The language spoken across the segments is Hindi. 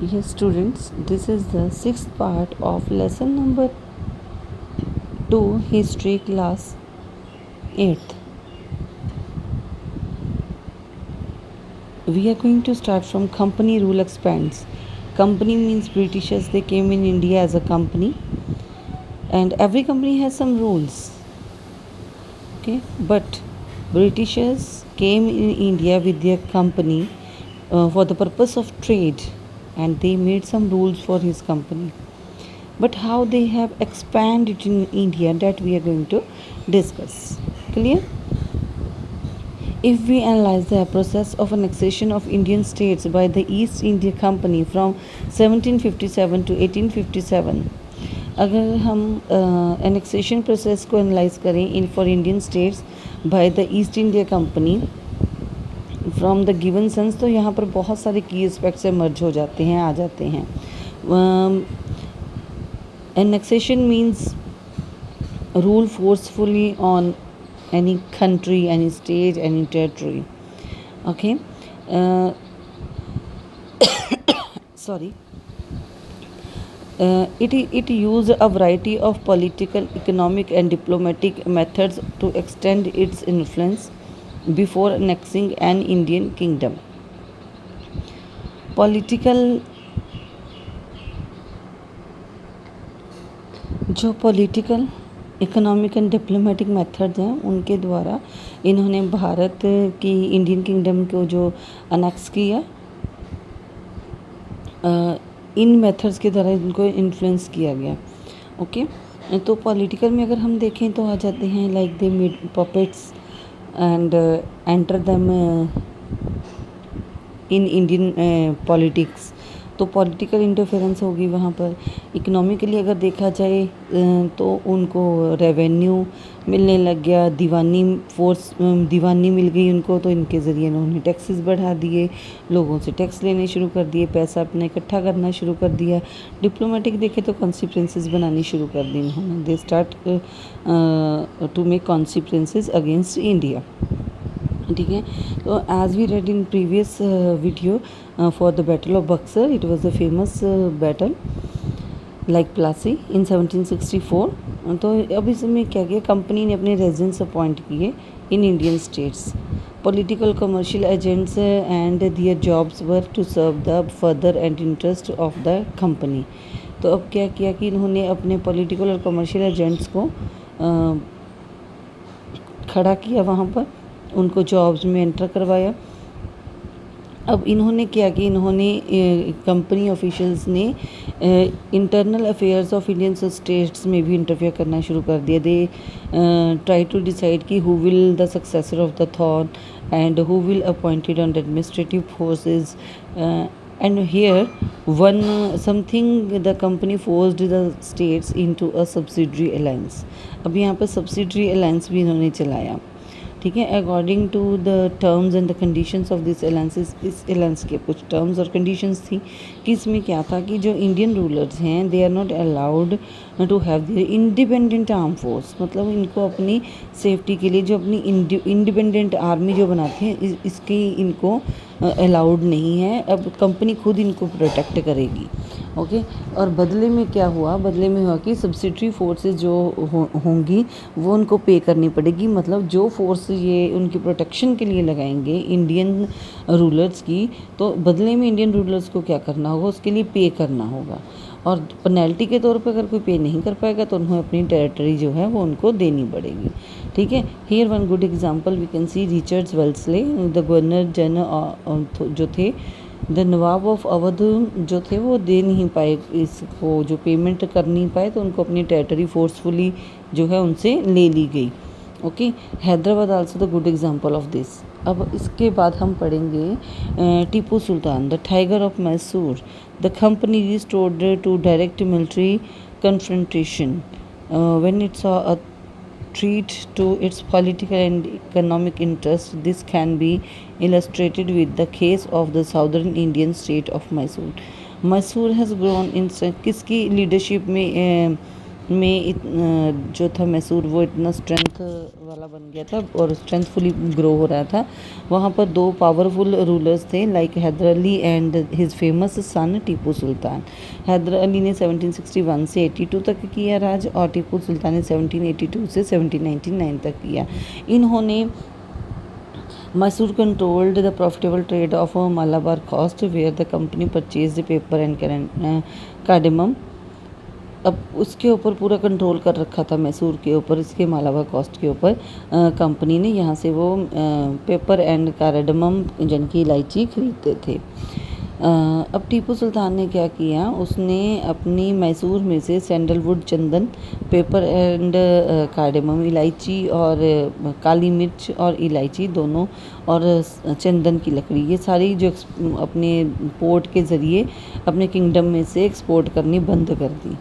Yes, students, this is the sixth part of lesson number 2, history class 8th. We are going to start from company rule expands. Company means Britishers, they came in India as a company, and every company has some rules. Okay, but Britishers came in India with their company for the purpose of trade, and they made some rules for his company. But how they have expanded in India, that we are going to discuss. Clear? If we analyze the process of annexation of Indian states by the East India Company from 1757 to 1857, अगर हम annexation process को analyze करें in for Indian states by the East India Company from the given sense, तो यहाँ पर बहुत सारे की एस्पेक्ट्स एमर्ज हो जाते हैं, आ जाते हैं. Annexation means rule forcefully on any country, any state, any territory. Okay. Sorry. It used a variety of political, economic, and diplomatic methods to extend its influence before annexing an Indian kingdom. जो political, economic and diplomatic methods हैं, उनके द्वारा इन्होंने भारत की इंडियन किंगडम को जो अनेक्स किया, इन मेथड्स के द्वारा इनको इन्फ्लुएंस किया गया. ओके. तो पॉलिटिकल में अगर हम देखें तो आ जाते हैं like they made puppets and enter them in Indian politics. तो पॉलिटिकल इंटरफेरेंस होगी वहाँ पर. इकोनॉमिकली अगर देखा जाए तो उनको रेवेन्यू मिलने लग गया, दीवानी मिल गई उनको, तो इनके ज़रिए उन्होंने टैक्सेस बढ़ा दिए, लोगों से टैक्स लेने शुरू कर दिए, पैसा अपना इकट्ठा करना शुरू कर दिया. डिप्लोमेटिक देखे तो कॉन्सिक्वेंसेस बनानी शुरू कर दी उन्होंने. They start to make consequences against India. ठीक है. तो as we read in previous video for the battle of Buxar, it was the famous battle like Plassey in 1764. तो अब इसमें क्या किया, कंपनी ने अपने रेजिडेंट्स अपॉइंट किए in Indian states. Political commercial agents and their jobs were to serve the further and interest of the company. तो अब क्या किया कि इन्होंने अपने पॉलिटिकल और कमर्शियल एजेंट्स को खड़ा किया वहाँ पर, उनको जॉब्स में एंटर करवाया. अब इन्होंने क्या कि इन्होंने कंपनी ऑफिशियल्स ने internal affairs of Indian states में भी इंटरफेयर करना शुरू कर दिया. दे ट्राई टू डिसाइड कि who will the successor of the throne and who will appointed on the administrative forces. And here one something the company forced the states into a subsidiary alliance. अब यहाँ पर सब्सिडरी अलायंस भी इन्होंने चलाया. ठीक है. According to the terms and the conditions of this alliances, इस अलायंस के कुछ टर्म्स और कंडीशंस थी कि इसमें क्या था कि जो इंडियन रूलर्स हैं, they are not allowed to have their independent arm force. मतलब इनको अपनी सेफ्टी के लिए जो अपनी इंडिपेंडेंट आर्मी जो बनाते हैं, इसकी इनको अलाउड नहीं है. अब कंपनी खुद इनको प्रोटेक्ट करेगी. ओके. और बदले में क्या हुआ, बदले में हुआ कि सब्सिडरी फोर्सेस जो होंगी वो उनको पे करनी पड़ेगी. मतलब जो फोर्स ये उनकी प्रोटेक्शन के लिए लगाएंगे इंडियन रूलर्स की, तो बदले में इंडियन रूलर्स को क्या करना होगा, उसके लिए पे करना होगा. और पेनल्टी के तौर पर अगर कोई पे नहीं कर पाएगा तो उन्हें अपनी टेरिटरी जो है वो उनको देनी पड़ेगी. ठीक है. Here one good example we can see Richard Wellesley, the governor general जो थे, द नवाब ऑफ अवध जो थे, वो दे नहीं पाए इसको, जो पेमेंट कर नहीं पाए, तो उनको अपनी टेरिटरी फोर्सफुली जो है उनसे ले ली गई. Okay. Hyderabad also the good example of this. अब इसके बाद हम पढ़ेंगे Tipu Sultan, the tiger of Mysore. The company restored to direct military confrontation when it saw a threat to its political and economic interests. This can be illustrated with the case of the southern Indian state of Mysore. Mysore has grown in किसकी लीडरशिप में में जो था मैसूर वो इतना स्ट्रेंथ वाला बन गया था और स्ट्रेंथफुली ग्रो हो रहा था। वहाँ पर दो पावरफुल रूलर्स थे like Hyder Ali and his famous son Tipu Sultan. Hyder Ali ने 1761 से 82 तक किया राज और टीपू सुल्तान ने 1782 से 1799 तक किया। इन्होंने Mysore controlled the profitable trade of Malabar coast, where the company purchased paper and cardamom। अब उसके ऊपर पूरा कंट्रोल कर रखा था मैसूर के ऊपर, इसके मालाबार कोस्ट के ऊपर कंपनी ने। यहाँ से वो पेपर एंड कार्डमम यानी कि इलायची खरीदते थे। अब टीपू सुल्तान ने क्या किया, उसने अपनी मैसूर में से sandalwood Chandan, paper and cardamom इलायची और काली मिर्च और इलायची दोनों और चंदन की लकड़ी, ये सारी जो अपने पोर्ट के ज़रिए अपने किंगडम में से एक्सपोर्ट करनी बंद कर दी।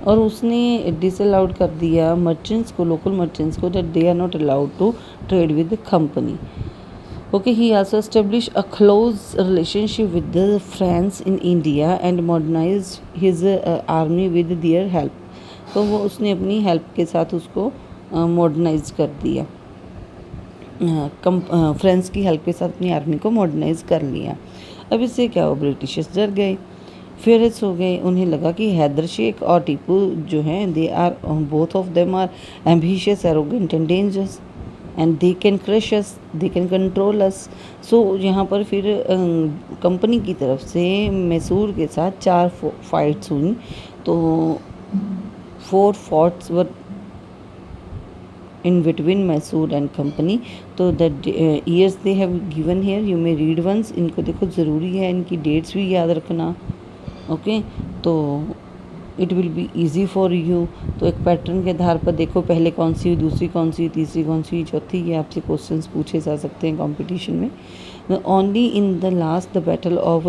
और उसने डिसअलाउड कर दिया मर्चेंट्स को, लोकल मर्चेंट्स को, that they are not allowed to trade with company. Okay, he also established a close relationship with the France in India and modernized his army with their help। तो वो उसने अपनी हेल्प के साथ उसको मॉडर्नाइज कर दिया, फ्रांस की हेल्प के साथ अपनी आर्मी को मॉडर्नाइज कर लिया। अब इससे क्या हुआ, ब्रिटिशर्स डर गए, फेरिस हो गए। उन्हें लगा कि हैदर शेख और टीपू जो हैं, they are both of them are ambitious, arrogant and dangerous and they can crush us, they can control us. So यहाँ पर फिर कंपनी की तरफ से मैसूर के साथ 4 फाइट्स हुई। तो 4 फॉर्ट्स वर in between Mysore and company। तो the years they have given here you may read once। इनको देखो, ज़रूरी है इनकी डेट्स भी याद रखना। ओके, तो it will be easy for you. तो एक पैटर्न के आधार पर देखो, पहले कौन सी हुई, दूसरी कौन सी हुई, तीसरी कौन सी हुई, चौथी, ये आपसे क्वेश्चंस पूछे जा सकते हैं कंपटीशन में। Only in the last the battle of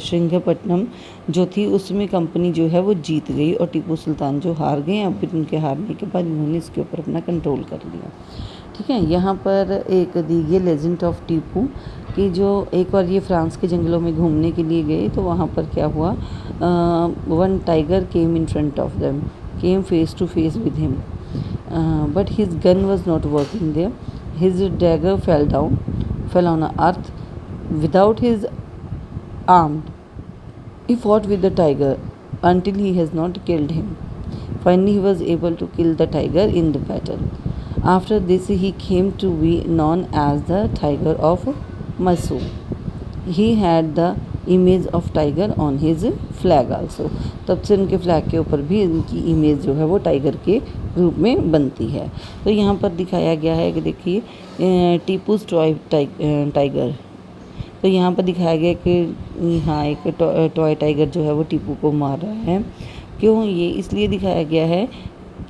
Srirangapatna जो थी, उसमें कंपनी जो है वो जीत गई और टीपू सुल्तान जो हार गए। अब फिर उनके हारने के बाद इन्होंने इसके ऊपर अपना कंट्रोल कर लिया। ठीक है, यहाँ पर एक दी गई लेजेंड ऑफ टीपू कि जो एक बार ये फ्रांस के जंगलों में घूमने के लिए गए, तो वहाँ पर क्या हुआ, one tiger came in front of them, came face to face with him, but his gun was not working there, his dagger fell on earth without his arm। He fought with the tiger until he has not killed him। Finally he was able to kill the tiger in the battle। After this he came to be known as the Tiger of Mysore। He had the image of tiger on his flag also। तब से उनके फ्लैग के ऊपर भी उनकी इमेज जो है वो टाइगर के रूप में बनती है। तो यहाँ पर दिखाया गया है कि देखिए टीपूज टाइगर। तो यहाँ पर दिखाया गया कि हाँ, एक टॉय टाइगर जो है वो टीपू को मार रहा है। क्यों, ये इसलिए दिखाया गया है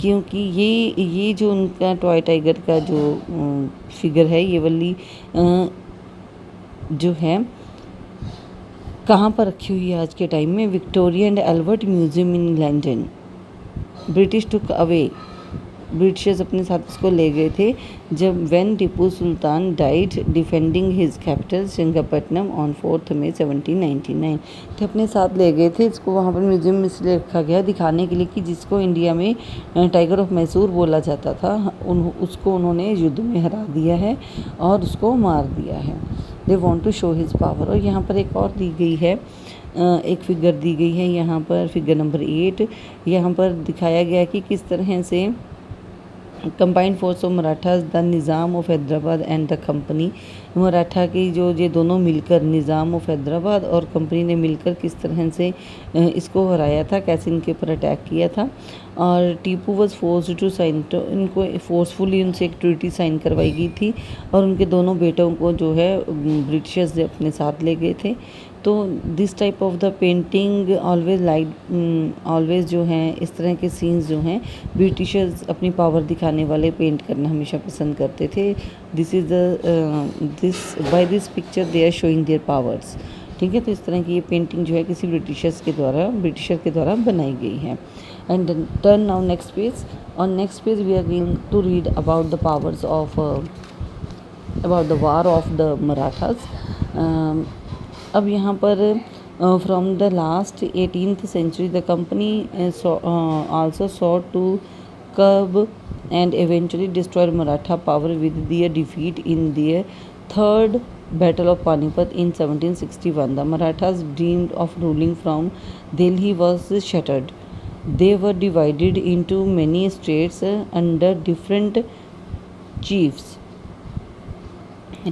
क्योंकि ये जो उनका टॉय टाइगर का जो फिगर है, ये वाली जो है कहाँ पर रखी हुई है आज के टाइम में, Victoria and Albert museum in London. British took away, Britishers अपने साथ इसको ले गए थे जब when Tipu Sultan died defending his capital Srirangapatna on 4 May 1799। तो अपने साथ ले गए थे इसको, वहाँ पर म्यूज़ियम में इसलिए रखा गया दिखाने के लिए कि जिसको इंडिया में टाइगर ऑफ मैसूर बोला जाता था, उसको उन्होंने युद्ध में हरा दिया है और उसको मार दिया है। They want to show his power. और यहाँ पर एक और दी गई है, एक फिगर दी गई है यहाँ पर, फिगर नंबर 8। यहाँ पर दिखाया गया कि किस तरह से combined force of Marathas, the Nizam of Hyderabad and the company, Maratha की जो ये दोनों मिलकर, निज़ाम ऑफ हैदराबाद और कंपनी ने मिलकर किस तरह से इसको हराया था, कैसे इनके ऊपर अटैक किया था। और Tipu was force to sign, तो इनको फोर्सफुली उनसे एक ट्रीटी साइन करवाई गई थी और उनके दोनों बेटों को जो है ब्रिटिशर्स अपने साथ ले गए थे। तो this type of the painting always always जो हैं इस तरह के सीन्स जो हैं ब्रिटिशर्स अपनी पावर दिखाने वाले पेंट करना हमेशा पसंद करते थे। This is the by this picture they are showing their powers. ठीक है, तो इस तरह की ये पेंटिंग जो है किसी ब्रिटिशर के द्वारा बनाई गई है। And turn now next page. On next page we are going to read about the powers of about the war of the Marathas. अब यहाँ पर From the last 18th century, the company also sought to curb and eventually destroy Maratha power with their defeat in their third Battle of Panipat in 1761. The Marathas dreamed of ruling from Delhi was shattered. They were divided into many states under different chiefs.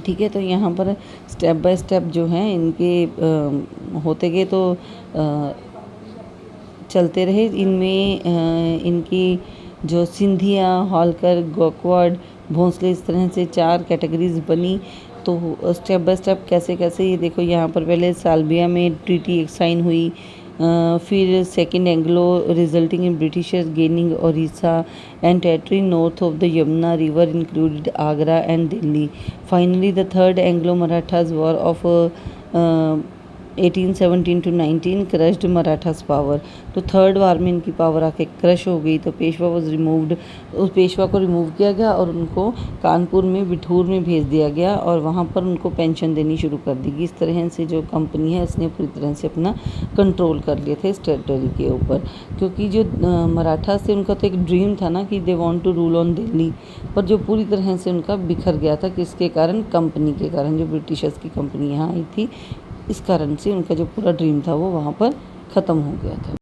ठीक है, तो यहाँ पर स्टेप बाय स्टेप जो हैं इनके होते गए, तो चलते रहे। इनमें इनकी जो सिंधिया, होलकर, गायकवाड़, भोंसले, इस तरह से 4 कैटेगरीज बनी। तो स्टेप बाय स्टेप कैसे कैसे, ये देखो यहाँ पर पहले साल्बिया में ट्रीटी एक साइन हुई, फिर second Anglo resulting in Britishers gaining Odisha and territory north of the Yamuna river included Agra and Delhi. Finally the third Anglo Marathas war of 1817 to 19 crushed Marathas power. तो थर्ड वार में इनकी पावर आके क्रश हो गई। तो पेशवा वॉज रिमूव्ड, उस पेशवा को रिमूव किया गया और उनको कानपुर में बिठूर में भेज दिया गया और वहाँ पर उनको पेंशन देनी शुरू कर दी गई। इस तरह से जो कंपनी है इसने पूरी तरह से अपना कंट्रोल कर लिया था इस टेरिटरी के ऊपर, क्योंकि जो मराठा से उनका तो एक ड्रीम था ना कि they want to rule on Delhi, पर जो पूरी तरह से उनका बिखर गया था। किसके कारण? कंपनी के कारण। जो ब्रिटिशर्स की कंपनी यहाँ आई थी, इस कारण से उनका जो पूरा ड्रीम था वो वहाँ पर ख़त्म हो गया था।